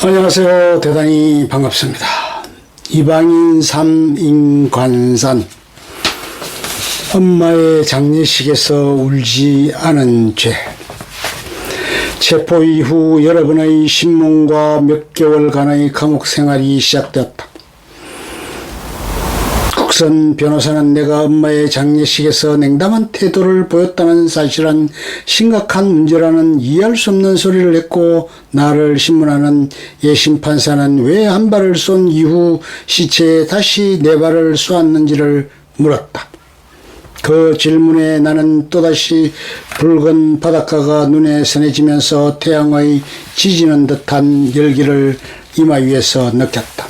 안녕하세요. 대단히 반갑습니다. 이방인 삼인관산 엄마의 장례식에서 울지 않은 죄. 체포 이후 여러분의 신문과 몇 개월간의 감옥 생활이 시작되었다. 국선 변호사는 내가 엄마의 장례식에서 냉담한 태도를 보였다는 사실은 심각한 문제라는 이해할 수 없는 소리를 했고, 나를 신문하는 예심 판사는 왜 한 발을 쏜 이후 시체에 다시 네 발을 쏘았는지를 물었다. 그 질문에 나는 또다시 붉은 바닷가가 눈에 선해지면서 태양의 지지는 듯한 열기를 이마 위에서 느꼈다.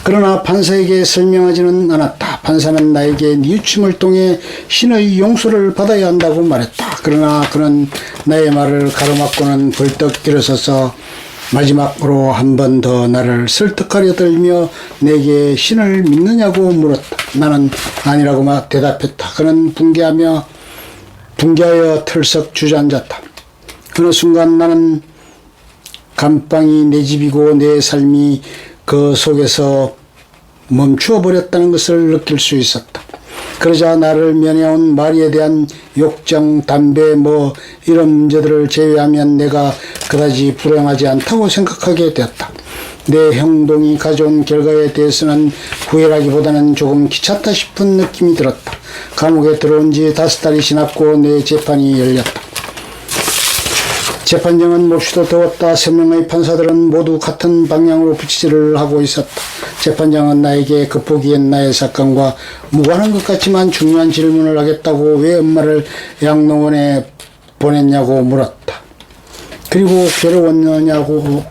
그러나 판사에게 설명하지는 않았다. 판사는 나에게 뉘우침을 통해 신의 용서를 받아야 한다고 말했다. 그러나 그는 나의 말을 가로막고는 벌떡 일어서서 마지막으로 한 번 더 나를 설득하려 들며 내게 신을 믿느냐고 물었다. 나는 아니라고 대답했다. 그는 붕괴하여 털썩 주저앉았다. 어느 순간 나는 감방이 내 집이고 내 삶이 그 속에서 멈추어 버렸다는 것을 느낄 수 있었다. 그러자 나를 면해온 마리에 대한 욕정, 담배 이런 문제들을 제외하면 내가 그다지 불행하지 않다고 생각하게 되었다. 내 행동이 가져온 결과에 대해서는 후회라기보다는 조금 귀찮다 싶은 느낌이 들었다. 감옥에 들어온 지 5달이 지났고 내 재판이 열렸다. 재판정은 몹시도 더웠다. 3명의 판사들은 모두 같은 방향으로 부치질을 하고 있었다. 재판장은 나에게 겉보기엔 나의 사건과 무관한 것 같지만 중요한 질문을 하겠다고 왜 엄마를 양로원에 보냈냐고 물었다. 그리고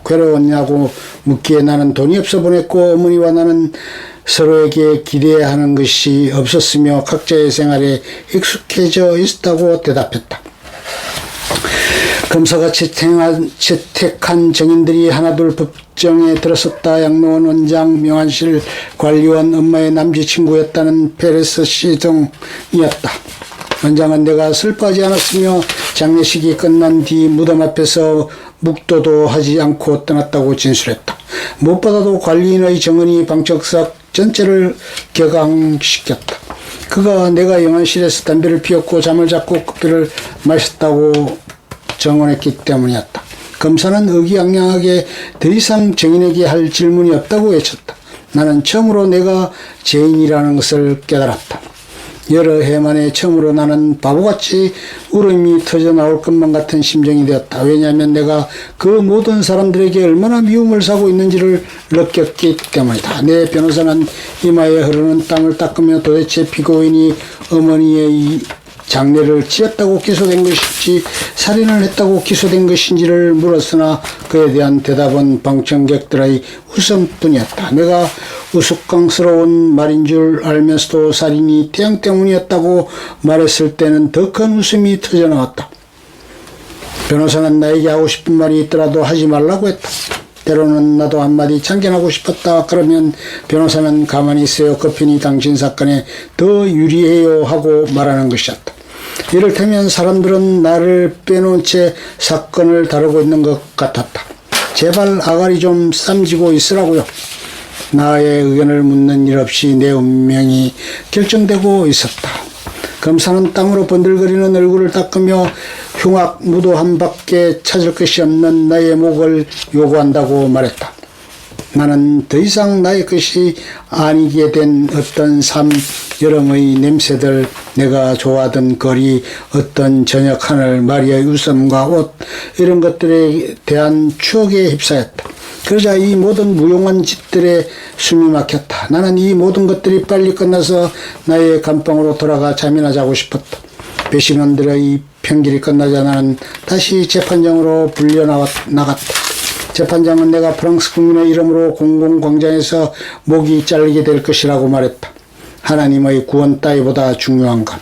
괴로웠냐고 묻기에 나는 돈이 없어 보냈고 어머니와 나는 서로에게 기대하는 것이 없었으며 각자의 생활에 익숙해져 있었다고 대답했다. 검사가 채택한 증인들이 하나둘 법정에 들어섰다. 양로원 원장, 명안실 관리원, 엄마의 남자친구였다는 페레스 씨 등이었다. 원장은 내가 슬퍼하지 않았으며 장례식이 끝난 뒤 무덤 앞에서 묵도도 하지 않고 떠났다고 진술했다. 무엇보다도 관리인의 정은이 방청석 전체를 격앙시켰다. 그가 내가 영안실에서 담배를 피웠고 잠을 잤고 커피를 마셨다고 정언했기 때문이었다. 검사는 의기양양하게 더 이상 증인에게 할 질문이 없다고 외쳤다. 나는 처음으로 내가 죄인이라는 것을 깨달았다. 여러 해 만에 처음으로 나는 바보같이 울음이 터져나올 것만 같은 심정이 되었다. 왜냐하면 내가 그 모든 사람들에게 얼마나 미움을 사고 있는지를 느꼈기 때문이다. 내 변호사는 이마에 흐르는 땀을 닦으며 도대체 피고인이 어머니의 장례를 지었다고 기소된 것인지 살인을 했다고 기소된 것인지를 물었으나 그에 대한 대답은 방청객들의 웃음뿐이었다. 내가 우스꽝스러운 말인 줄 알면서도 살인이 태양 때문이었다고 말했을 때는 더 큰 웃음이 터져나왔다. 변호사는 나에게 하고 싶은 말이 있더라도 하지 말라고 했다. 때로는 나도 한마디 참견하고 싶었다. 그러면 변호사는 가만히 있어요. 커피니 당신 사건에 더 유리해요 하고 말하는 것이었다. 이를테면 사람들은 나를 빼놓은 채 사건을 다루고 있는 것 같았다. 제발 아가리 좀 쌈지고 있으라고요. 나의 의견을 묻는 일 없이 내 운명이 결정되고 있었다. 검사는 땀으로 번들거리는 얼굴을 닦으며 흉악 무도 한 밖에 찾을 것이 없는 나의 목을 요구한다고 말했다. 나는 더 이상 나의 것이 아니게 된 어떤 삶, 여름의 냄새들, 내가 좋아하던 거리, 어떤 저녁 하늘, 마리아의 웃음과 옷, 이런 것들에 대한 추억에 휩싸였다. 그러자 이 모든 무용한 짓들에 숨이 막혔다. 나는 이 모든 것들이 빨리 끝나서 나의 감방으로 돌아가 잠이나 자고 싶었다. 배심원들의 평길이 끝나자 나는 다시 재판장으로 나갔다. 재판장은 내가 프랑스 국민의 이름으로 공공광장에서 목이 잘리게 될 것이라고 말했다. 하나님의 구원 따위보다 중요한 것.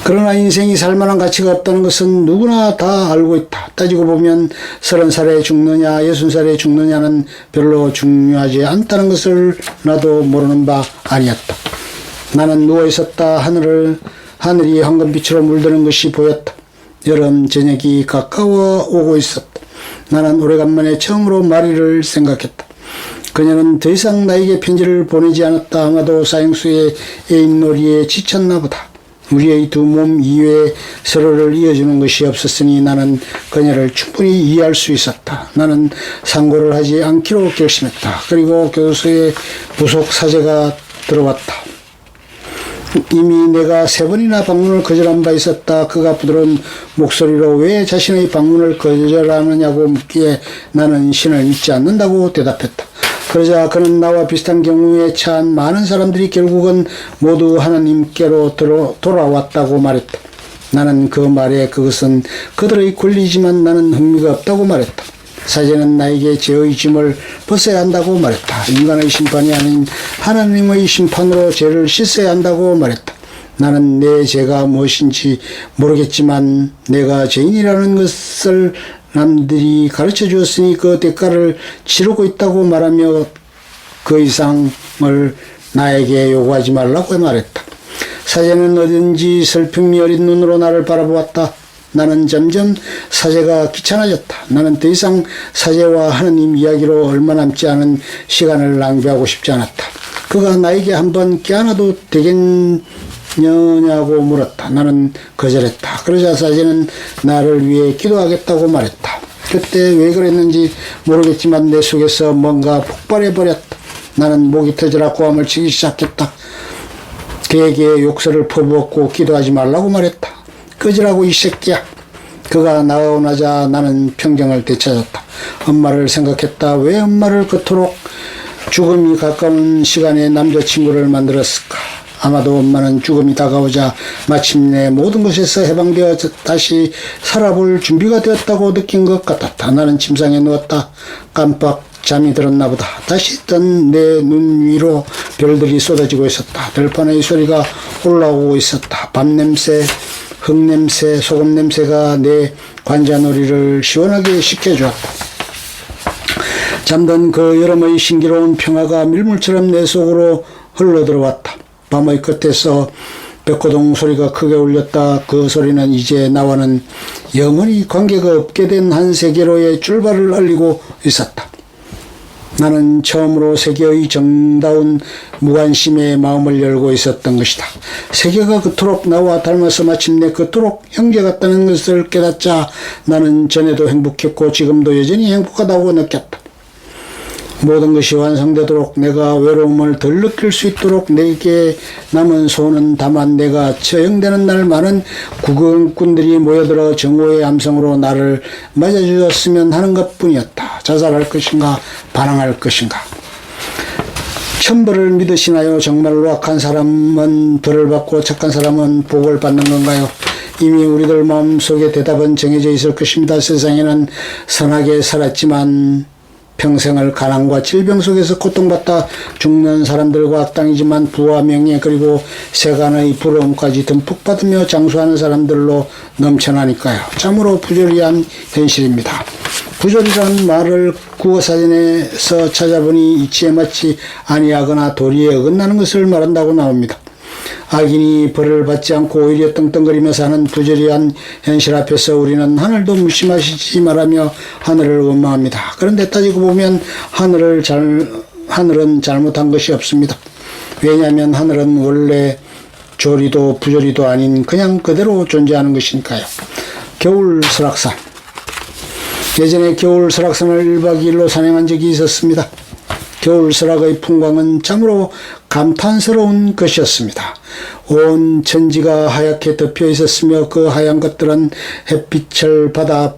그러나 인생이 살만한 가치가 없다는 것은 누구나 다 알고 있다. 따지고 보면 30살에 죽느냐 60살에 죽느냐는 별로 중요하지 않다는 것을 나도 모르는 바 아니었다. 나는 누워있었다. 하늘이 황금빛으로 물드는 것이 보였다. 여름 저녁이 가까워 오고 있었다. 나는 오래간만에 처음으로 마리를 생각했다. 그녀는 더 이상 나에게 편지를 보내지 않았다. 아마도 사형수의 애인놀이에 지쳤나 보다. 우리의 두 몸 이외에 서로를 이어주는 것이 없었으니 나는 그녀를 충분히 이해할 수 있었다. 나는 상고를 하지 않기로 결심했다. 그리고 교도소에 부속 사제가 들어왔다. 이미 내가 3번이나 방문을 거절한 바 있었다. 그가 부드러운 목소리로 왜 자신의 방문을 거절하느냐고 묻기에 나는 신을 믿지 않는다고 대답했다. 그러자 그는 나와 비슷한 경우에 처한 많은 사람들이 결국은 모두 하나님께로 돌아왔다고 말했다. 나는 그 말에 그것은 그들의 권리지만 나는 흥미가 없다고 말했다. 사제는 나에게 죄의 짐을 벗어야 한다고 말했다. 인간의 심판이 아닌 하나님의 심판으로 죄를 씻어야 한다고 말했다. 나는 내 죄가 무엇인지 모르겠지만 내가 죄인이라는 것을 남들이 가르쳐 주었으니 그 대가를 치르고 있다고 말하며 그 이상을 나에게 요구하지 말라고 말했다. 사제는 어딘지 슬픔이 어린 눈으로 나를 바라보았다. 나는 점점 사제가 귀찮아졌다. 나는 더 이상 사제와 하느님 이야기로 얼마 남지 않은 시간을 낭비하고 싶지 않았다. 그가 나에게 한번 껴안아도 되겠느냐고 물었다. 나는 거절했다. 그러자 사제는 나를 위해 기도하겠다고 말했다. 그때 왜 그랬는지 모르겠지만 내 속에서 뭔가 폭발해버렸다. 나는 목이 터져라 고함을 치기 시작했다. 그에게 욕설을 퍼부었고 기도하지 말라고 말했다. 꺼지라고 이 새끼야. 그가 나오나자 나는 평정을 되찾았다. 엄마를 생각했다. 왜 엄마를 그토록 죽음이 가까운 시간에 남자친구를 만들었을까? 아마도 엄마는 죽음이 다가오자 마침내 모든 것에서 해방되어 다시 살아볼 준비가 되었다고 느낀 것 같았다. 나는 침상에 누웠다. 깜빡 잠이 들었나 보다. 다시 뜬 내 눈 위로 별들이 쏟아지고 있었다. 들판의 소리가 올라오고 있었다. 밤냄새, 흙냄새, 소금냄새가 내 관자놀이를 시원하게 식혀주었다. 잠든 그 여름의 신기로운 평화가 밀물처럼 내 속으로 흘러들어왔다. 밤의 끝에서 백호동 소리가 크게 울렸다. 그 소리는 이제 나와는 영원히 관계가 없게 된 한 세계로의 출발을 알리고 있었다. 나는 처음으로 세계의 정다운 무관심에 마음을 열고 있었던 것이다. 세계가 그토록 나와 닮아서 마침내 그토록 형제 같다는 것을 깨닫자 나는 전에도 행복했고 지금도 여전히 행복하다고 느꼈다. 모든 것이 완성되도록 내가 외로움을 덜 느낄 수 있도록 내게 남은 소원은 다만 내가 처형되는 날 많은 구경꾼들이 모여들어 정오의 함성으로 나를 맞아주었으면 하는 것뿐이었다. 자살할 것인가 반항할 것인가. 천벌을 믿으시나요? 정말로 악한 사람은 벌을 받고 착한 사람은 복을 받는 건가요? 이미 우리들 마음속에 대답은 정해져 있을 것입니다. 세상에는 선하게 살았지만 평생을 가난과 질병 속에서 고통받다 죽는 사람들과 악당이지만 부와 명예 그리고 세간의 부러움까지 듬뿍 받으며 장수하는 사람들로 넘쳐나니까요. 참으로 부조리한 현실입니다. 부조리라는 말을 국어사전에서 찾아보니 이치에 맞지 아니하거나 도리에 어긋나는 것을 말한다고 나옵니다. 악인이 벌을 받지 않고 오히려 떵떵거리며 사는 부조리한 현실 앞에서 우리는 하늘도 무심하시지 말하며 하늘을 원망합니다. 그런데 따지고 보면 하늘은 잘못한 것이 없습니다. 왜냐하면 하늘은 원래 조리도 부조리도 아닌 그냥 그대로 존재하는 것이니까요. 겨울 설악산. 예전에 겨울 설악산을 1박 2일로 산행한 적이 있었습니다. 겨울 설악의 풍광은 참으로 감탄스러운 것이었습니다. 온 천지가 하얗게 덮여 있었으며 그 하얀 것들은 햇빛을 받아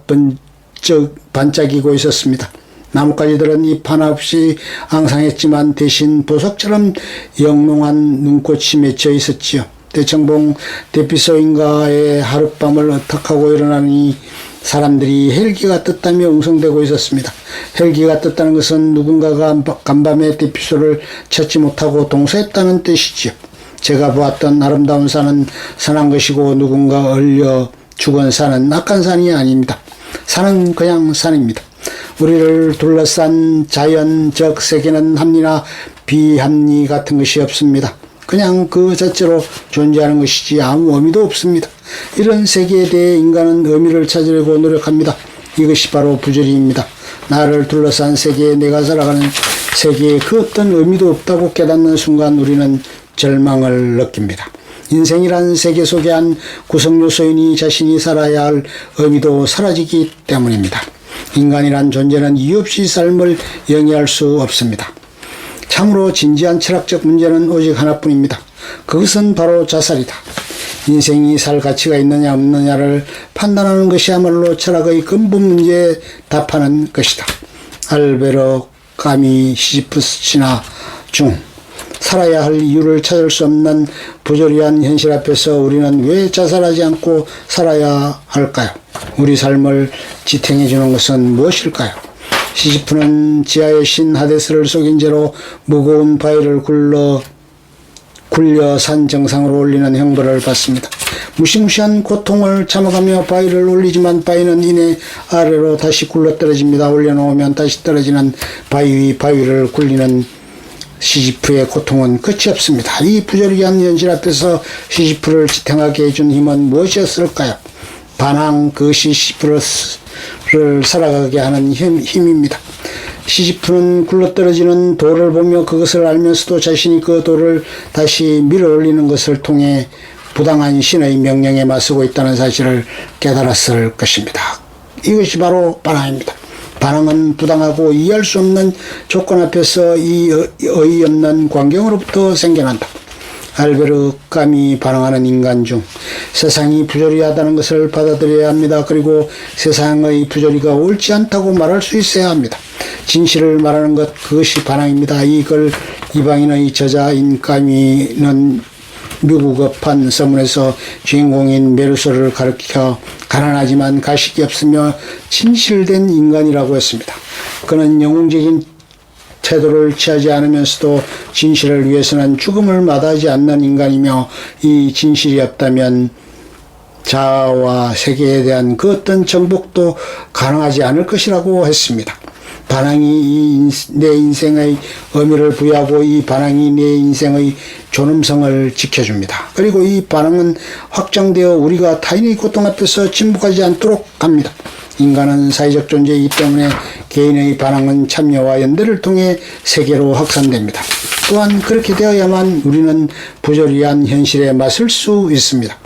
반짝이고 있었습니다. 나뭇가지들은 잎 하나 없이 앙상했지만 대신 보석처럼 영롱한 눈꽃이 맺혀 있었지요. 대청봉 대피소인가의 하룻밤을 어떡하고 일어나니 사람들이 헬기가 떴다며 웅성대고 있었습니다. 헬기가 떴다는 것은 누군가가 간밤에 대피소를 찾지 못하고 동서했다는 뜻이지요. 제가 보았던 아름다운 산은 선한 것이고 누군가 얼려 죽은 산은 악한 산이 아닙니다. 산은 그냥 산입니다. 우리를 둘러싼 자연적 세계는 합리나 비합리 같은 것이 없습니다. 그냥 그 자체로 존재하는 것이지 아무 의미도 없습니다. 이런 세계에 대해 인간은 의미를 찾으려고 노력합니다. 이것이 바로 부조리입니다. 나를 둘러싼 세계에 내가 살아가는 세계에 그 어떤 의미도 없다고 깨닫는 순간 우리는 절망을 느낍니다. 인생이란 세계 속에 한 구성요소이니 자신이 살아야 할 의미도 사라지기 때문입니다. 인간이란 존재는 이유 없이 삶을 영위할 수 없습니다. 참으로 진지한 철학적 문제는 오직 하나뿐입니다. 그것은 바로 자살이다. 인생이 살 가치가 있느냐 없느냐를 판단하는 것이야말로 철학의 근본 문제에 답하는 것이다. 알베르 까미 시지프스 신화 중 살아야 할 이유를 찾을 수 없는 부조리한 현실 앞에서 우리는 왜 자살하지 않고 살아야 할까요? 우리 삶을 지탱해 주는 것은 무엇일까요? 시지프는 지하의 신 하데스를 속인 채로 무거운 바위를 굴려 산 정상으로 올리는 형벌을 받습니다. 무시무시한 고통을 참아가며 바위를 올리지만 바위는 이내 아래로 다시 굴러 떨어집니다. 올려놓으면 다시 떨어지는 바위를 굴리는 시지프의 고통은 끝이 없습니다. 이 부조리한 현실 앞에서 시지프를 지탱하게 해준 힘은 무엇이었을까요? 반항, 그것이 시지프를 살아가게 하는 힘입니다. 시지프는 굴러떨어지는 돌을 보며 그것을 알면서도 자신이 그 돌을 다시 밀어올리는 것을 통해 부당한 신의 명령에 맞서고 있다는 사실을 깨달았을 것입니다. 이것이 바로 반항입니다. 반항은 부당하고 이해할 수 없는 조건 앞에서 이 어이없는 광경으로부터 생겨난다. 알베르 까미 반항하는 인간 중 세상이 부조리하다는 것을 받아들여야 합니다. 그리고 세상의 부조리가 옳지 않다고 말할 수 있어야 합니다. 진실을 말하는 것, 그것이 반항입니다. 이걸 이방인의 저자인 까미는 미국어판 서문에서 주인공인 메르소를 가리켜 가난하지만 가식이 없으며 진실된 인간이라고 했습니다. 그는 영웅적인 태도를 취하지 않으면서도 진실을 위해서는 죽음을 마다하지 않는 인간이며 이 진실이 없다면 자아와 세계에 대한 그 어떤 정복도 가능하지 않을 것이라고 했습니다. 반항이 내 인생의 의미를 부여하고 이 반항이 내 인생의 존엄성을 지켜줍니다. 그리고 이 반항은 확장되어 우리가 타인의 고통 앞에서 침묵하지 않도록 합니다. 인간은 사회적 존재이기 때문에 개인의 반항은 참여와 연대를 통해 세계로 확산됩니다. 또한 그렇게 되어야만 우리는 부조리한 현실에 맞설 수 있습니다.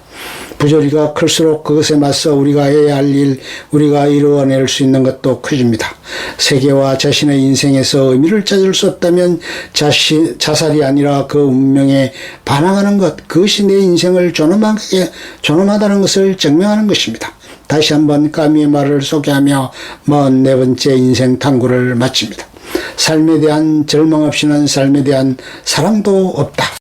부조리가 클수록 그것에 맞서 우리가 해야 할 일, 우리가 이루어낼 수 있는 것도 커집니다. 세계와 자신의 인생에서 의미를 찾을 수 없다면 자살이 아니라 그 운명에 반항하는 것, 그것이 내 인생을 존엄하다는 것을 증명하는 것입니다. 다시 한번 까미의 말을 소개하며 먼 네 번째 인생 탐구를 마칩니다. 삶에 대한 절망 없이는 삶에 대한 사랑도 없다.